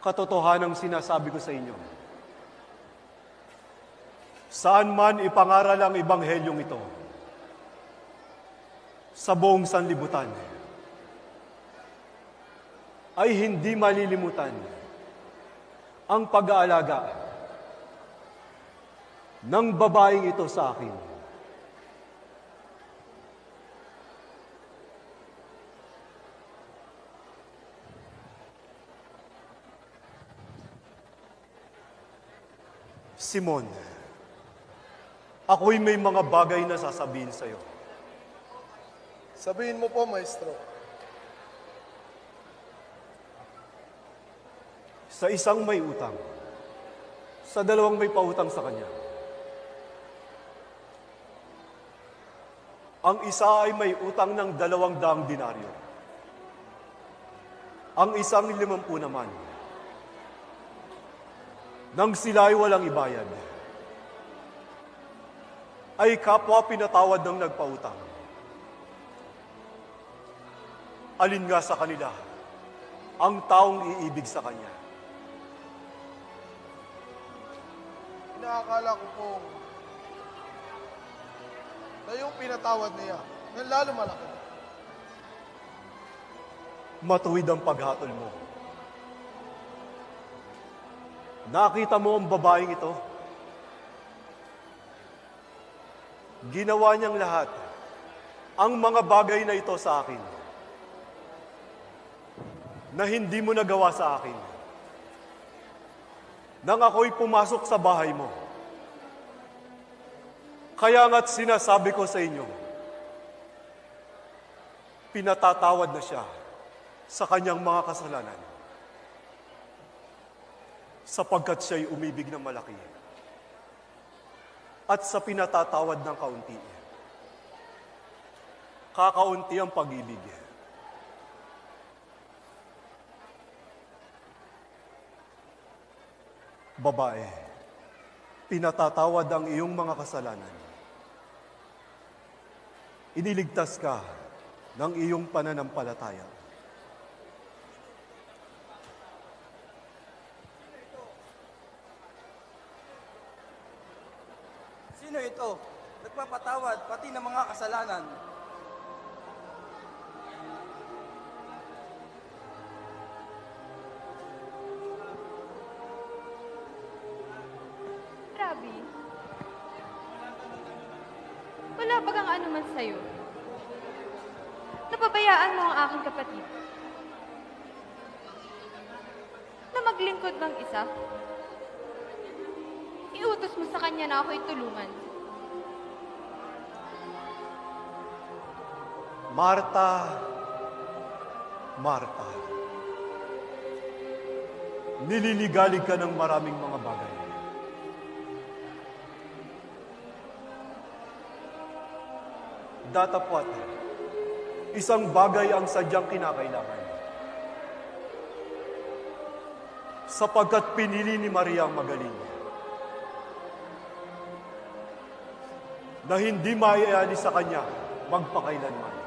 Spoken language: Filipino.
Katotohanang sinasabi ko sa inyo, saan man ipangaral ang Ebanghelyong ito, sa buong sanlibutan, ay hindi malilimutan ang pag-aalaga ng babaeng ito sa akin. Simon, ako'y may mga bagay na sasabihin sa iyo. Sabihin mo po, Maestro. Sa isang may utang, sa dalawang may pautang sa kanya. Ang isa ay may utang ng 200 denaryo. Ang isang 50 naman. Nang sila ay walang ibayad, ay kapwa pinatawad ng nagpautang. Alin nga sa kanila ang taong iibig sa kanya? Inaakala ko pong na yung pinatawad niya, na lalo malaki. Matuwid ang paghatol mo. Nakita mo ang babaeng ito? Ginawa niyang lahat ang mga bagay na ito sa akin na hindi mo nagawa sa akin. Nang ako'y pumasok sa bahay mo. Kaya nga't sinasabi ko sa inyo, pinatatawad na siya sa kanyang mga kasalanan. Sapagkat siya'y umibig ng malaki. At sa pinatatawad ng kaunti, kakaunti ang pag-ibig. Babae, pinatatawad ang iyong mga kasalanan. Iniligtas ka ng iyong pananampalataya. Sino ito? Nagpapatawad pati ng mga kasalanan. Rabbi, wala bagang anuman sa'yo. Napabayaan mo ang aking kapatid na maglingkod ng isa. Iutos mo sa kanya na ako'y tulungan. Marta, Marta, nililigalig ka ng maraming mga bagay. Datapwat, isang bagay ang sadyang kinakailangan. Sapagkat pinili ni Maria ang magaling, na hindi maialis sa kanya magpakailanman.